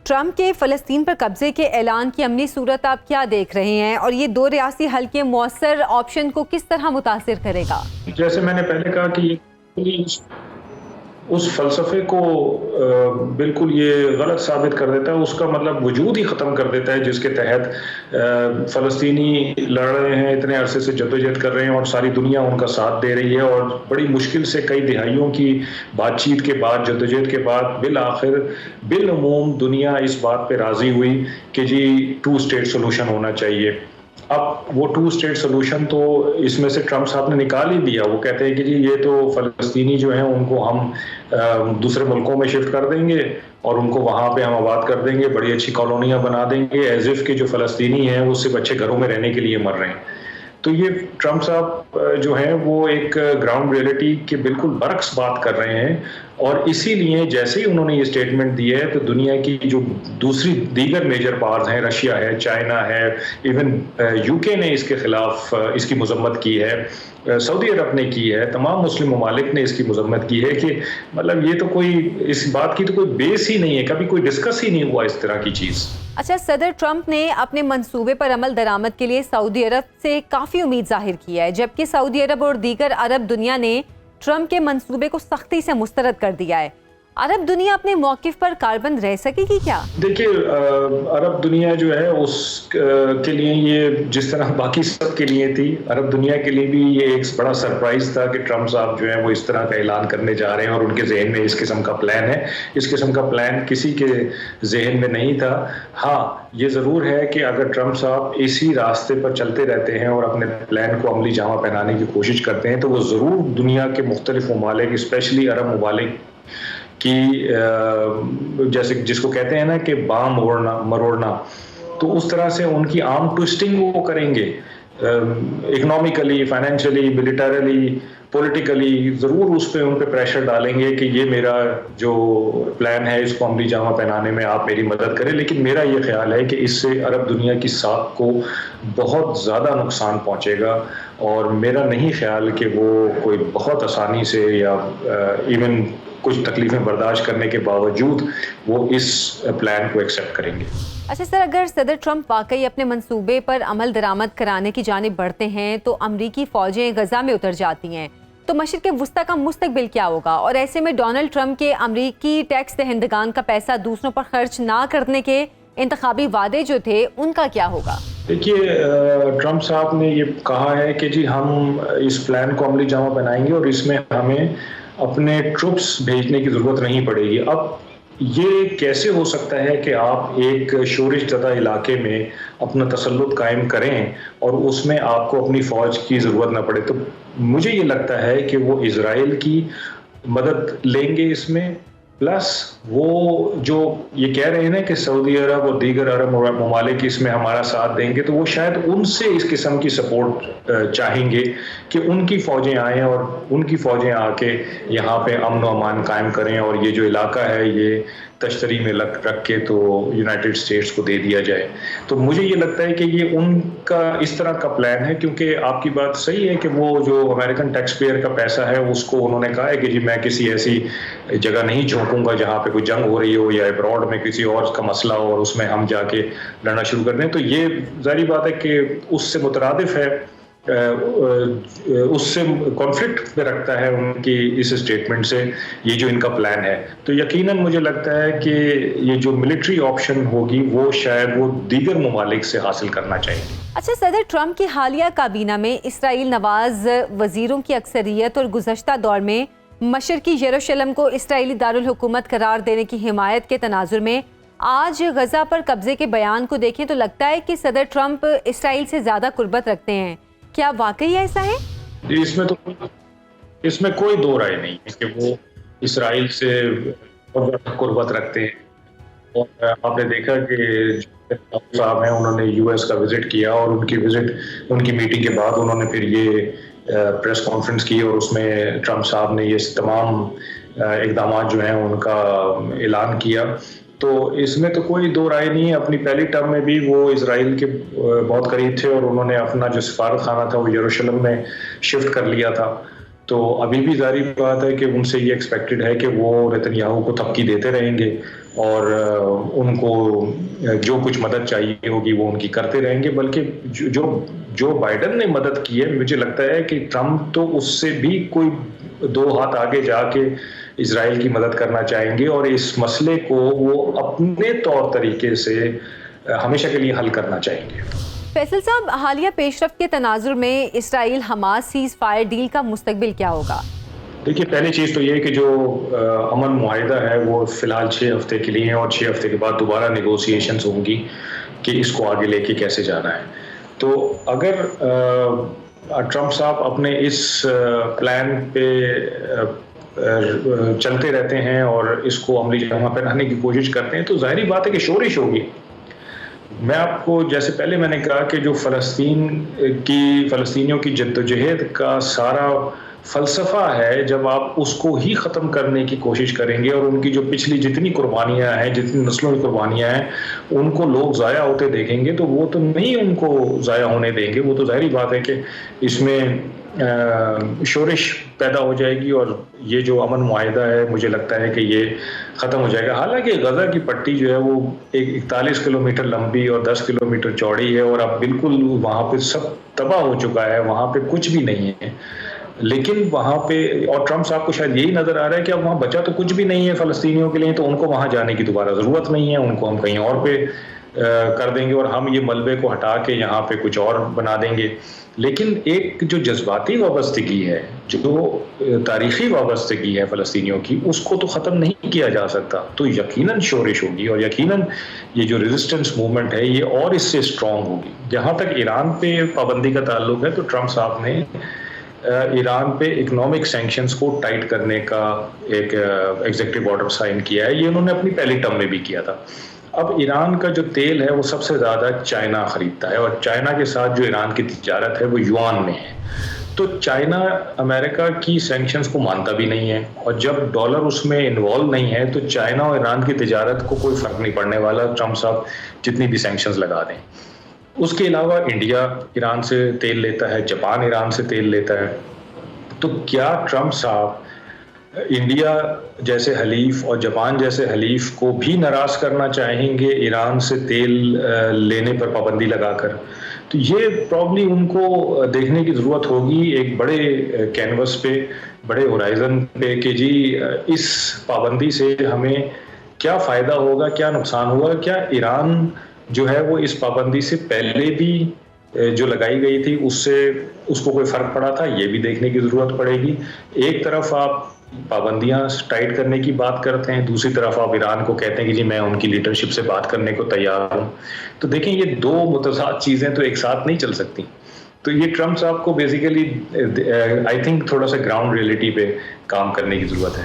Trump کے فلسطین پر قبضے کے اعلان کی عملی صورت آپ کیا دیکھ رہے ہیں اور یہ دو ریاستی حل کے مؤثر آپشن کو کس طرح متاثر کرے گا؟ جیسے میں نے پہلے کہا کہ اس فلسفے کو بالکل یہ غلط ثابت کر دیتا ہے، اس کا مطلب وجود ہی ختم کر دیتا ہے جس کے تحت فلسطینی لڑ رہے ہیں، اتنے عرصے سے جدوجہد کر رہے ہیں اور ساری دنیا ان کا ساتھ دے رہی ہے، اور بڑی مشکل سے کئی دہائیوں کی بات چیت کے بعد، جدوجہد کے بعد بالآخر بالعموم دنیا اس بات پہ راضی ہوئی کہ جی 2 اسٹیٹ سولوشن ہونا چاہیے۔ اب وہ 2 اسٹیٹ سولوشن تو اس میں سے ٹرمپ صاحب نے نکال ہی دیا، وہ کہتے ہیں کہ جی یہ تو فلسطینی جو ہیں ان کو ہم دوسرے ملکوں میں شفٹ کر دیں گے اور ان کو وہاں پہ ہم آباد کر دیں گے، بڑی اچھی کالونیاں بنا دیں گے، ایز اف کہ جو فلسطینی ہیں وہ صرف اچھے گھروں میں رہنے کے لیے مر رہے ہیں۔ تو یہ ٹرمپ صاحب جو ہیں وہ ایک گراؤنڈ ریئلٹی کے بالکل برعکس بات کر رہے ہیں، اور اسی لیے جیسے ہی انہوں نے یہ اسٹیٹمنٹ دی ہے تو دنیا کی جو دیگر میجر پاورز ہیں، رشیا ہے، چائنا ہے، ایون یو کے نے اس کے خلاف اس کی مذمت کی ہے، سعودی عرب نے کی ہے، تمام مسلم ممالک نے اس کی مذمت کی ہے کہ مطلب یہ تو کوئی اس بات کی تو کوئی بیس ہی نہیں ہے، کبھی کوئی ڈسکس ہی نہیں ہوا اس طرح کی چیز۔ اچھا، صدر ٹرمپ نے اپنے منصوبے پر عمل درآمد کے لیے سعودی عرب سے کافی امید ظاہر کی ہے، جبکہ سعودی عرب اور دیگر عرب دنیا نے ٹرمپ کے منصوبے کو سختی سے مسترد کر دیا ہے۔ عرب دنیا اپنے موقف پر کاربند رہ سکے گی کیا؟ دیکھیے، عرب دنیا جو ہے اس کے لیے یہ جس طرح باقی سب کے لیے تھی، عرب دنیا کے لیے بھی یہ ایک بڑا سرپرائز تھا کہ ٹرمپ صاحب جو ہیں وہ اس طرح کا اعلان کرنے جا رہے ہیں اور ان کے ذہن میں اس قسم کا پلان ہے۔ اس قسم کا پلان کسی کے ذہن میں نہیں تھا۔ ہاں، یہ ضرور ہے کہ اگر ٹرمپ صاحب اسی راستے پر چلتے رہتے ہیں اور اپنے پلان کو عملی جامہ پہنانے کی کوشش کرتے ہیں تو وہ ضرور دنیا کے مختلف ممالک، اسپیشلی عرب ممالک کی جیسے جس کو کہتے ہیں نا کہ بام مروڑنا، تو اس طرح سے ان کی عام ٹوسٹنگ وہ کریں گے، اکنامکلی، فائنینشلی، ملیٹریلی، پولیٹیکلی، ضرور اس پہ ان پہ پریشر ڈالیں گے کہ یہ میرا جو پلان ہے اس کو عملی جامہ پہنانے میں آپ میری مدد کریں۔ لیکن میرا یہ خیال ہے کہ اس سے عرب دنیا کی ساکھ کو بہت زیادہ نقصان پہنچے گا، اور میرا نہیں خیال کہ وہ کوئی بہت آسانی سے یا ایون کچھ تکلیفیں برداشت کرنے کے باوجود وہ اس پلان کو ایکسیپٹ کریں گے۔ اچھا سر، اگر صدر ٹرمپ واقعی اپنے منصوبے پر عمل درآمد کرانے کی جانب بڑھتے ہیں تو امریکی فوجیں غزہ میں اتر جاتی ہیں، تو مشرق وسطیٰ کا مستقبل کیا ہوگا؟ اور ایسے میں ڈونلڈ ٹرمپ کے امریکی ٹیکس دہندگان کا پیسہ دوسروں پر خرچ نہ کرنے کے انتخابی وعدے جو تھے ان کا کیا ہوگا؟ دیکھیے، ٹرمپ صاحب نے یہ کہا ہے کہ جی ہم اس پلان کو عملی جامہ پہنائیں گے اور اس میں ہمیں اپنے ٹروپس بھیجنے کی ضرورت نہیں پڑے گی۔ اب یہ کیسے ہو سکتا ہے کہ آپ ایک شورش زدہ علاقے میں اپنا تسلط قائم کریں اور اس میں آپ کو اپنی فوج کی ضرورت نہ پڑے؟ تو مجھے یہ لگتا ہے کہ وہ اسرائیل کی مدد لیں گے اس میں، پلس وہ جو یہ کہہ رہے ہیں نا کہ سعودی عرب اور دیگر عرب ممالک اس میں ہمارا ساتھ دیں گے، تو وہ شاید ان سے اس قسم کی سپورٹ چاہیں گے کہ ان کی فوجیں آئیں اور ان کی فوجیں آ کے یہاں پہ امن و امان قائم کریں، اور یہ جو علاقہ ہے یہ تشتری میں رکھ کے تو یونائٹڈ اسٹیٹس کو دے دیا جائے۔ تو مجھے یہ لگتا ہے کہ یہ ان کا اس طرح کا پلان ہے، کیونکہ آپ کی بات صحیح ہے کہ وہ جو امریکن ٹیکس پیئر کا پیسہ ہے اس کو انہوں نے کہا ہے کہ جی میں کسی ایسی جگہ نہیں جھونکوں گا جہاں پہ کوئی جنگ ہو رہی ہو یا ابراڈ میں کسی اور کا مسئلہ ہو اور اس میں ہم جا کے لڑنا شروع کر دیں۔ تو یہ ظاہری بات ہے کہ اس سے مترادف ہے، اس سے کانفلکٹ پہ رکھتا ہے ان کی اس اسٹیٹمنٹ سے یہ جو ان کا پلان ہے۔ تو یقیناً مجھے لگتا ہے کہ یہ جو ملٹری آپشن ہوگی وہ شاید وہ دیگر ممالک سے حاصل کرنا چاہیں گے۔ اچھا، صدر ٹرمپ کی حالیہ کابینہ میں اسرائیل نواز وزیروں کی اکثریت اور گزشتہ دور میں مشرقی یروشلم کو اسرائیلی دارالحکومت قرار دینے کی حمایت کے تناظر میں آج غزہ پر قبضے کے بیان کو دیکھیں تو لگتا ہے کہ صدر ٹرمپ اسرائیل سے زیادہ قربت رکھتے ہیں۔ کیا واقعی ایسا ہے؟ اس میں کوئی دو رائے نہیں ہے کہ وہ اسرائیل سے قربت رکھتے ہیں، اور آپ نے دیکھا کہ صاحب ہیں انہوں نے یو ایس کا وزٹ کیا، اور ان کی میٹنگ کے بعد انہوں نے پھر یہ پریس کانفرنس کی اور اس میں ٹرمپ صاحب نے یہ تمام اقدامات جو ہیں ان کا اعلان کیا۔ تو اس میں تو کوئی دو رائے نہیں ہے۔ اپنی پہلی ٹرم میں بھی وہ اسرائیل کے بہت قریب تھے اور انہوں نے اپنا جو سفارت خانہ تھا وہ یروشلم میں شفٹ کر لیا تھا۔ تو ابھی بھی ظاہری بات ہے کہ ان سے یہ ایکسپیکٹڈ ہے کہ وہ نتن یاہو کو تھپکی دیتے رہیں گے، اور ان کو جو کچھ مدد چاہیے ہوگی وہ ان کی کرتے رہیں گے. بلکہ جو بائیڈن نے مدد کی ہے مجھے لگتا ہے کہ ٹرمپ تو اس سے بھی کوئی 2 ہاتھ آگے جا کے اسرائیل کی مدد کرنا چاہیں گے اور اس مسئلے کو وہ اپنے طور طریقے سے ہمیشہ کے لیے حل کرنا چاہیں گے. فیصل صاحب، حالیہ پیش رفت کے تناظر میں اسرائیل حماس سیز فائر ڈیل کا مستقبل کیا ہوگا؟ دیکھیے، پہلی چیز تو یہ ہے کہ جو امن معاہدہ ہے وہ فی الحال 6 ہفتے کے لیے ہے اور 6 ہفتے کے بعد دوبارہ نیگوسیشنز ہوں گی کہ اس کو آگے لے کے کیسے جانا ہے. تو اگر ٹرمپ صاحب اپنے اس پلان پہ چلتے رہتے ہیں اور اس کو عملی جامہ پہنانے کی کوشش کرتے ہیں تو ظاہری بات ہے کہ شورش ہوگی. میں آپ کو جیسے پہلے میں نے کہا کہ جو فلسطینیوں کی جدوجہد کا سارا فلسفہ ہے، جب آپ اس کو ہی ختم کرنے کی کوشش کریں گے اور ان کی جو پچھلی جتنی قربانیاں ہیں، جتنی نسلوں کی قربانیاں ہیں، ان کو لوگ ضائع ہوتے دیکھیں گے تو وہ تو نہیں ان کو ضائع ہونے دیں گے. وہ تو ظاہری بات ہے کہ اس میں شورش پیدا ہو جائے گی اور یہ جو امن معاہدہ ہے مجھے لگتا ہے کہ یہ ختم ہو جائے گا. حالانکہ غزہ کی پٹی جو ہے وہ 41 کلومیٹر لمبی اور 10 کلومیٹر چوڑی ہے اور اب بالکل وہاں پہ سب تباہ ہو چکا ہے، وہاں پہ کچھ بھی نہیں ہے. لیکن وہاں پہ اور ٹرمپ صاحب کو شاید یہی نظر آ رہا ہے کہ اب وہاں بچا تو کچھ بھی نہیں ہے فلسطینیوں کے لیے، تو ان کو وہاں جانے کی دوبارہ ضرورت نہیں ہے، ان کو ہم کہیں اور پہ کر دیں گے اور ہم یہ ملبے کو ہٹا کے یہاں پہ کچھ اور بنا دیں گے. لیکن ایک جو جذباتی وابستگی ہے، جو تاریخی وابستگی ہے فلسطینیوں کی، اس کو تو ختم نہیں کیا جا سکتا. تو یقیناً شورش ہوگی اور یقیناً یہ جو ریزسٹنس موومنٹ ہے یہ اور اس سے اسٹرانگ ہوگی. جہاں تک ایران پہ پابندی کا تعلق ہے تو ٹرمپ صاحب نے ایران پہ اکنامک سینکشنز کو ٹائٹ کرنے کا ایک ایگزیکٹو آرڈر سائن کیا ہے. یہ انہوں نے اپنی پہلی ٹرم میں بھی کیا تھا. اب ایران کا جو تیل ہے وہ سب سے زیادہ چائنا خریدتا ہے اور چائنا کے ساتھ جو ایران کی تجارت ہے وہ یوان میں ہے. تو چائنا امریکہ کی سینکشنز کو مانتا بھی نہیں ہے اور جب ڈالر اس میں انوالو نہیں ہے تو چائنا اور ایران کی تجارت کو کوئی فرق نہیں پڑنے والا، ٹرمپ صاحب جتنی بھی سینکشنز لگا دیں. اس کے علاوہ انڈیا ایران سے تیل لیتا ہے، جاپان ایران سے تیل لیتا ہے. تو کیا ٹرمپ صاحب انڈیا جیسے حلیف اور جاپان جیسے حلیف کو بھی ناراض کرنا چاہیں گے ایران سے تیل لینے پر پابندی لگا کر؟ تو یہ پرابلی ان کو دیکھنے کی ضرورت ہوگی ایک بڑے کینوس پہ، بڑے ہورائزن پہ کہ جی اس پابندی سے ہمیں کیا فائدہ ہوگا، کیا نقصان ہوگا. کیا ایران جو ہے وہ اس پابندی سے پہلے بھی جو لگائی گئی تھی اس کو کوئی فرق پڑا تھا؟ یہ بھی دیکھنے کی ضرورت پڑے گی. ایک طرف آپ پابندیاں ٹائٹ کرنے کی بات کرتے ہیں، دوسری طرف آپ ایران کو کہتے ہیں کہ جی میں ان کی لیڈرشپ سے بات کرنے کو تیار ہوں. تو دیکھیں یہ 2 متضاد چیزیں تو ایک ساتھ نہیں چل سکتی. تو یہ ٹرمپ صاحب کو بیسیکلی آئی تھنک تھوڑا سا گراؤنڈ ریئلٹی پہ کام کرنے کی ضرورت ہے.